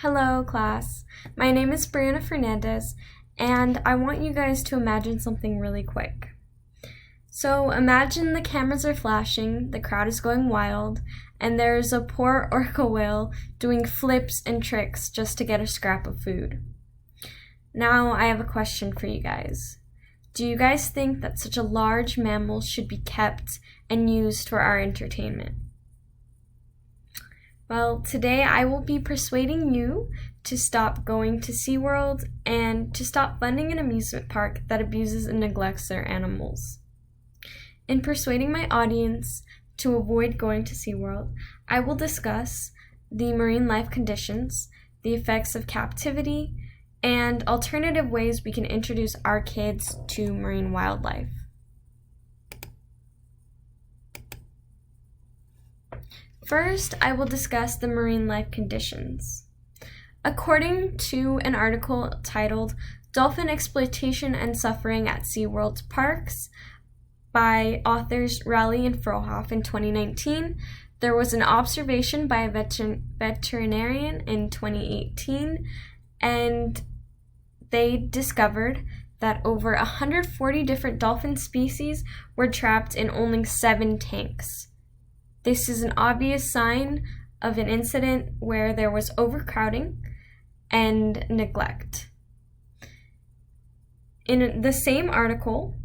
Hello, class. My name is Brianna Fernandez, and I want you guys to imagine something really quick. So imagine the cameras are flashing, the crowd is going wild, and there's a poor orca whale doing flips and tricks just to get a scrap of food. Now I have a question for you guys. Do you guys think that such a large mammal should be kept and used for our entertainment? Well, today I will be persuading you to stop going to SeaWorld and to stop funding an amusement park that abuses and neglects their animals. In persuading my audience to avoid going to SeaWorld, I will discuss the marine life conditions, the effects of captivity, and alternative ways we can introduce our kids to marine wildlife. First, I will discuss the marine life conditions. According to an article titled Dolphin Exploitation and Suffering at SeaWorld's Parks by authors Raleigh and Frohoff in 2019, there was an observation by a veterinarian in 2018, and they discovered that over 140 different dolphin species were trapped in only 7 tanks. This is an obvious sign of an incident where there was overcrowding and neglect. In the same article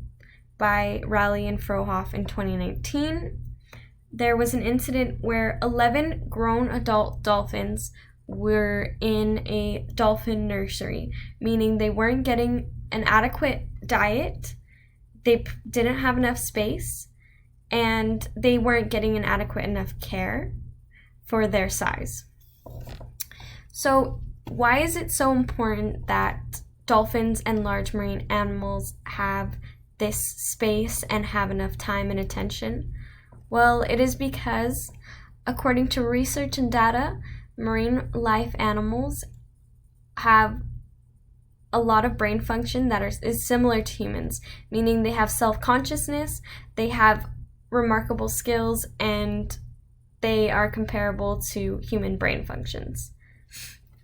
by Raleigh and Frohoff in 2019, there was an incident where 11 grown adult dolphins were in a dolphin nursery, meaning they weren't getting an adequate diet, they didn't have enough space, and they weren't getting an adequate enough care for their size. So why is it so important that dolphins and large marine animals have this space and have enough time and attention? Well, it is because, according to research and data, marine life animals have a lot of brain function that is similar to humans, meaning they have self-consciousness, they have remarkable skills, and they are comparable to human brain functions.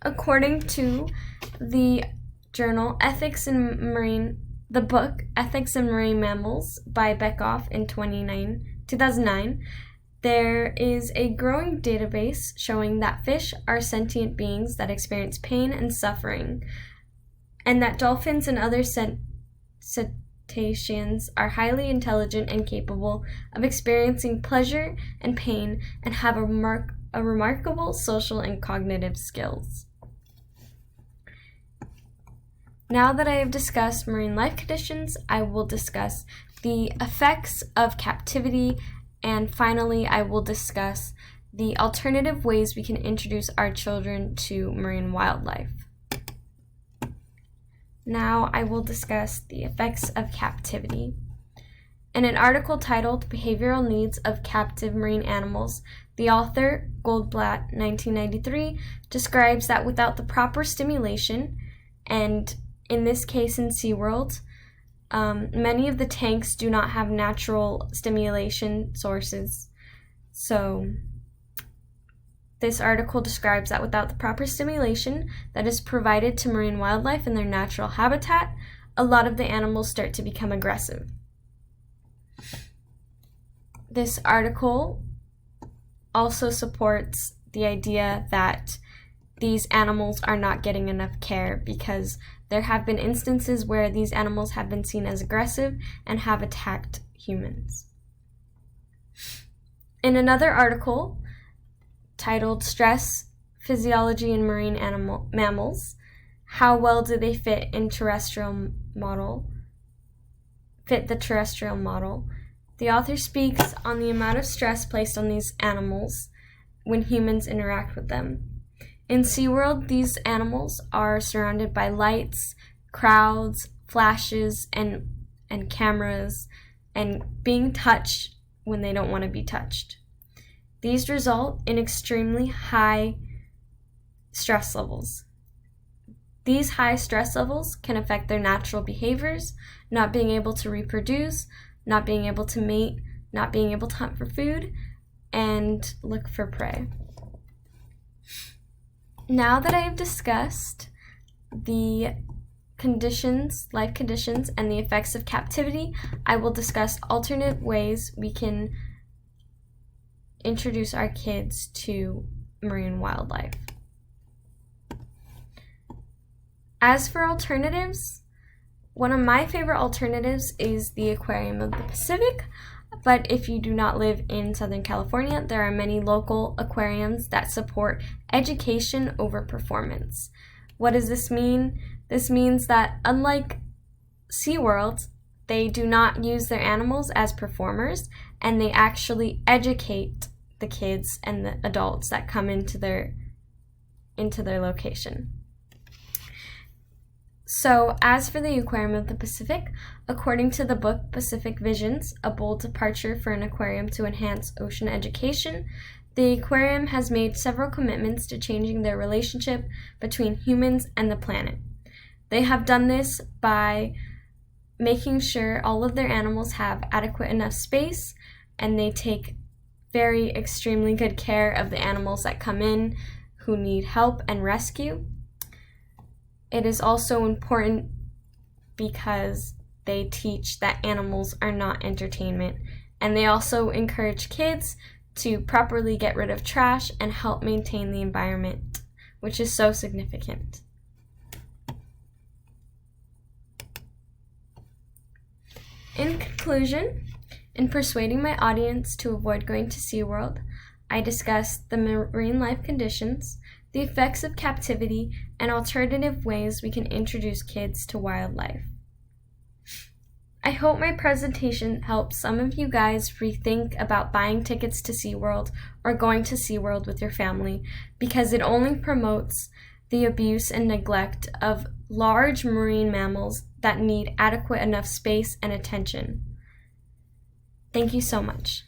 According to the journal the book Ethics in Marine Mammals by Beckhoff in 2009, there is a growing database showing that fish are sentient beings that experience pain and suffering, and that dolphins and other cetaceans are highly intelligent and capable of experiencing pleasure and pain and have a remarkable social and cognitive skills. Now that I have discussed marine life conditions, I will discuss the effects of captivity, and finally I will discuss the alternative ways we can introduce our children to marine wildlife. Now I will discuss the effects of captivity. In an article titled Behavioral Needs of Captive Marine Animals, the author, Goldblatt, 1993, describes that without the proper stimulation, and in this case in SeaWorld, many of the tanks do not have natural stimulation sources. So this article describes that without the proper stimulation that is provided to marine wildlife in their natural habitat, a lot of the animals start to become aggressive. This article also supports the idea that these animals are not getting enough care because there have been instances where these animals have been seen as aggressive and have attacked humans. In another article titled Stress, Physiology in Marine Mammals, How Well Do They Fit the Terrestrial Model, the author speaks on the amount of stress placed on these animals when humans interact with them. In SeaWorld, these animals are surrounded by lights, crowds, flashes, and cameras, and being touched when they don't want to be touched. These result in extremely high stress levels. These high stress levels can affect their natural behaviors, not being able to reproduce, not being able to mate, not being able to hunt for food, and look for prey. Now that I have discussed the life conditions, and the effects of captivity, I will discuss alternate ways we can introduce our kids to marine wildlife. As for alternatives, one of my favorite alternatives is the Aquarium of the Pacific, but if you do not live in Southern California, there are many local aquariums that support education over performance. What does this mean? This means that unlike SeaWorld, they do not use their animals as performers, and they actually educate the kids and the adults that come into their location. So, as for the Aquarium of the Pacific, according to the book Pacific Visions, A Bold Departure for an Aquarium to Enhance Ocean Education, the aquarium has made several commitments to changing their relationship between humans and the planet. They have done this by making sure all of their animals have adequate enough space, and they take very extremely good care of the animals that come in who need help and rescue. It is also important because they teach that animals are not entertainment, and they also encourage kids to properly get rid of trash and help maintain the environment, which is so significant. In conclusion, in persuading my audience to avoid going to SeaWorld, I discussed the marine life conditions, the effects of captivity, and alternative ways we can introduce kids to wildlife. I hope my presentation helps some of you guys rethink about buying tickets to SeaWorld or going to SeaWorld with your family, because it only promotes the abuse and neglect of large marine mammals that need adequate enough space and attention. Thank you so much.